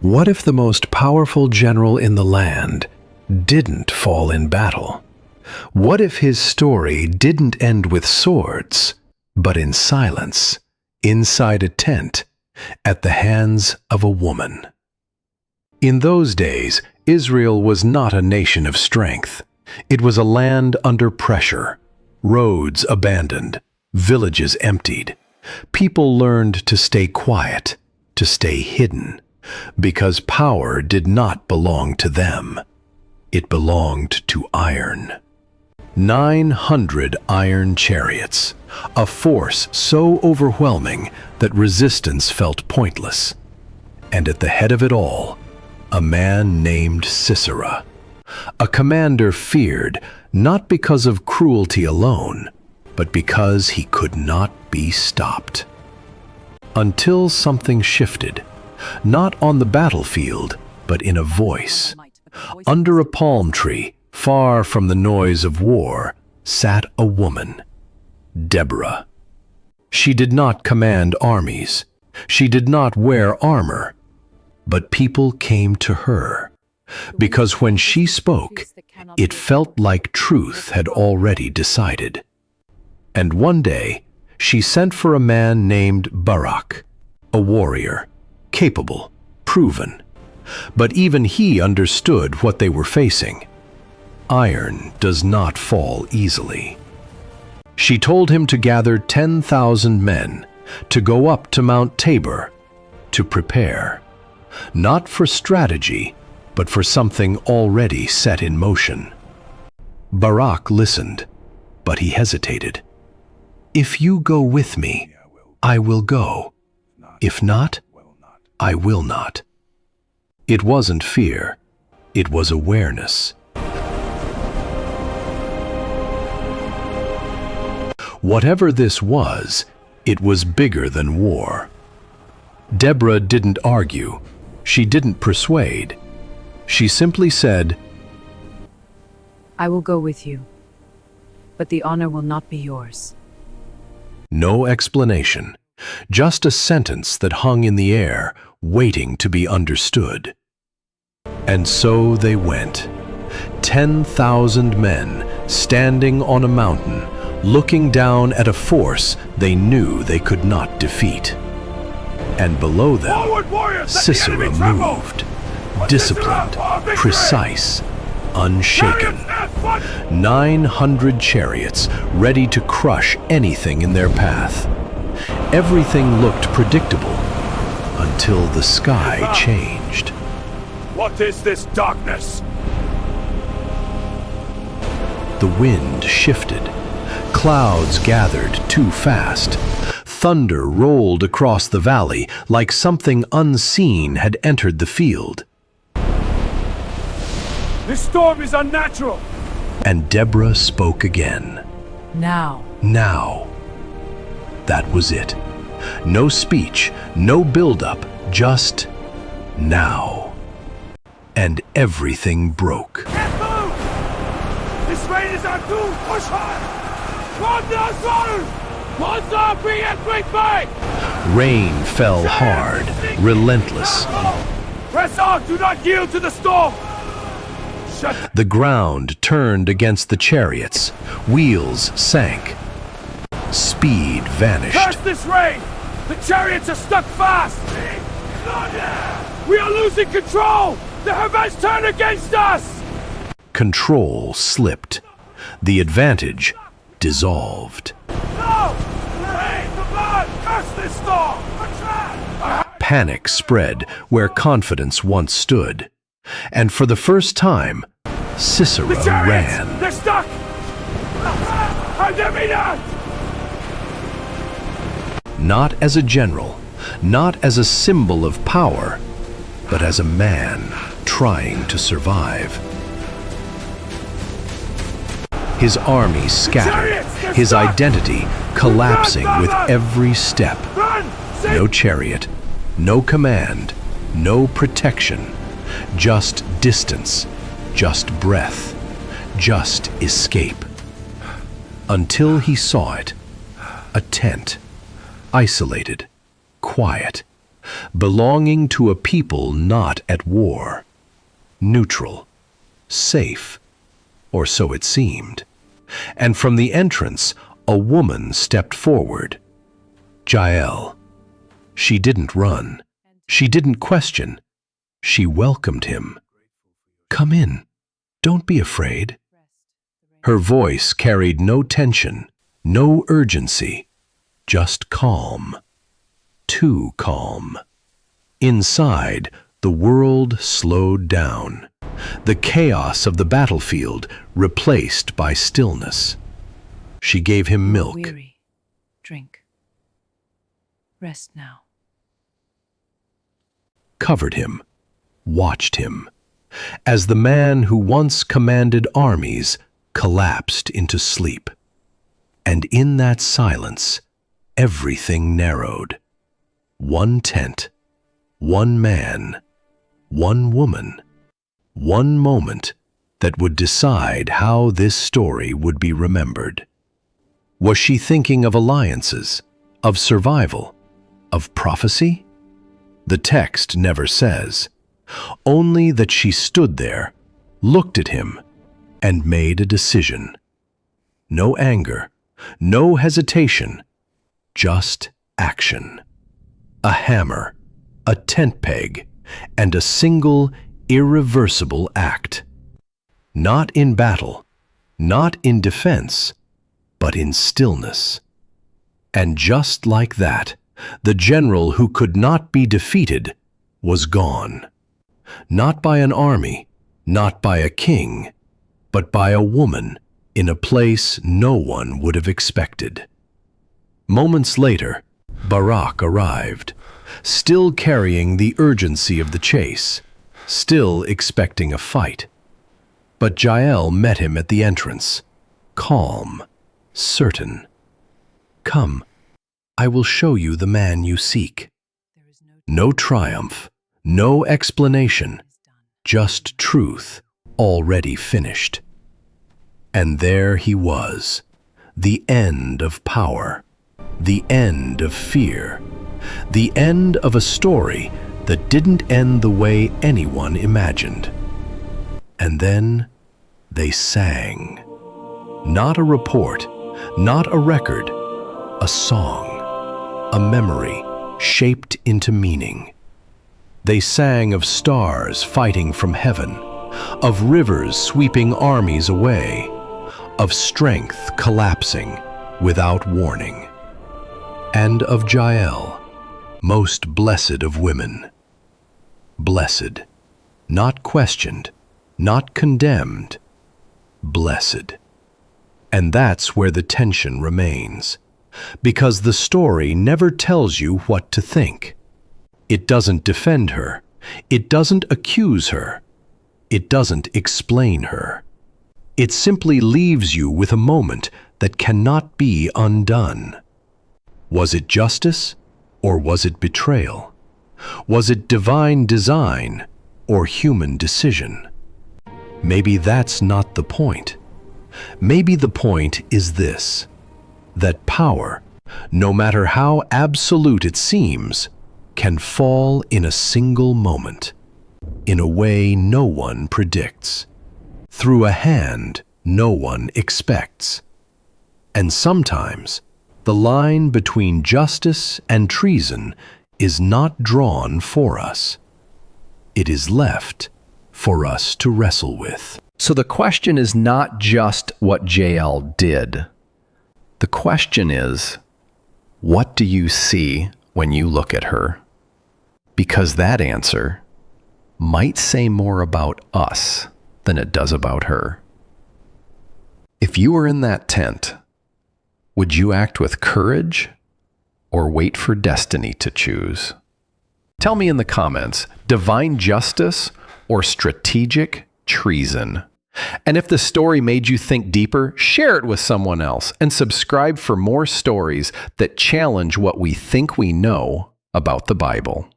What if the most powerful general in the land didn't fall in battle? What if his story didn't end with swords, but in silence, inside a tent, at the hands of a woman? In those days, Israel was not a nation of strength. It was a land under pressure, roads abandoned, villages emptied. People learned to stay quiet, to stay hidden, because power did not belong to them. It belonged to iron. 900 iron chariots, a force so overwhelming that resistance felt pointless. And at the head of it all, a man named Sisera, a commander feared not because of cruelty alone, but because he could not be stopped. Until something shifted, not on the battlefield, but in a voice. Under a palm tree, far from the noise of war, sat a woman, Deborah. She did not command armies. She did not wear armor. But people came to her, because when she spoke, it felt like truth had already decided. And one day, she sent for a man named Barak, a warrior, capable, proven. But even he understood what they were facing. Iron does not fall easily. She told him to gather 10,000 men, to go up to Mount Tabor, to prepare, not for strategy, but for something already set in motion. Barak listened, but he hesitated. "If you go with me, I will go. If not, I will not." It wasn't fear, it was awareness. Whatever this was, it was bigger than war. Deborah didn't argue. She didn't persuade. She simply said, "I will go with you, but the honor will not be yours." No explanation, just a sentence that hung in the air, waiting to be understood. And so they went, 10,000 men standing on a mountain, looking down at a force they knew they could not defeat. And below them, Sisera moved, disciplined, precise, unshaken. 900 chariots ready to crush anything in their path. Everything looked predictable until the sky changed. What is this darkness? The wind shifted. Clouds gathered too fast. Thunder rolled across the valley like something unseen had entered the field. This storm is unnatural. And Deborah spoke again. Now. Now. That was it. No speech, no build-up, just now. And everything broke. Can't move! This rain is our doom! Push hard! Rain fell hard, relentless. Press on! Do not yield to the storm! The ground turned against the chariots. Wheels sank. Speed vanished. Curse this rain! The chariots are stuck fast! We are losing control! The Hamas turn against us! Control slipped. The advantage dissolved. No! Rain! The blood! Curse this storm! Panic spread where confidence once stood. And for the first time, Sisera ran. They're stuck! Not as a general, not as a symbol of power, but as a man trying to survive. His army scattered, his identity collapsing with every step. No chariot, no command, no protection, just distance, just breath, just escape. Until he saw it, a tent, isolated, quiet, belonging to a people not at war, neutral, safe, or so it seemed. And from the entrance, a woman stepped forward. Jael. She didn't run. She didn't question. She welcomed him. Come in. Don't be afraid. Her voice carried no tension, no urgency, just calm. Too calm. Inside, the world slowed down. The chaos of the battlefield replaced by stillness. She gave him milk. Weary. Drink. Rest now. Covered him, watched him, as the man who once commanded armies collapsed into sleep. And in that silence, everything narrowed. One tent, one man, one woman, one moment that would decide how this story would be remembered. Was she thinking of alliances, of survival, of prophecy? The text never says, only that she stood there, looked at him, and made a decision. No anger, no hesitation, just action. A hammer, a tent peg, and a single, irreversible act. Not in battle, not in defense, but in stillness. And just like that, the general who could not be defeated was gone. Not by an army, not by a king, but by a woman in a place no one would have expected. Moments later, Barak arrived, still carrying the urgency of the chase, still expecting a fight. But Jael met him at the entrance, calm, certain. Come, I will show you the man you seek. No triumph, no explanation, just truth already finished. And there he was, the end of power, the end of fear, the end of a story that didn't end the way anyone imagined. And then they sang. Not a report, not a record, a song, a memory shaped into meaning. They sang of stars fighting from heaven, of rivers sweeping armies away, of strength collapsing without warning, and of Jael, most blessed of women. Blessed, not questioned, not condemned, blessed. And that's where the tension remains, because the story never tells you what to think. It doesn't defend her. It doesn't accuse her. It doesn't explain her. It simply leaves you with a moment that cannot be undone. Was it justice, or was it betrayal? Was it divine design, or human decision? Maybe that's not the point. Maybe the point is this, that power, no matter how absolute it seems, can fall in a single moment, in a way no one predicts, through a hand no one expects. And sometimes, the line between justice and treason is not drawn for us. It is left for us to wrestle with. So the question is not just what Jael did. The question is, what do you see when you look at her? Because that answer might say more about us than it does about her. If you were in that tent, would you act with courage or wait for destiny to choose? Tell me in the comments, divine justice or strategic treason? And if the story made you think deeper, share it with someone else and subscribe for more stories that challenge what we think we know about the Bible.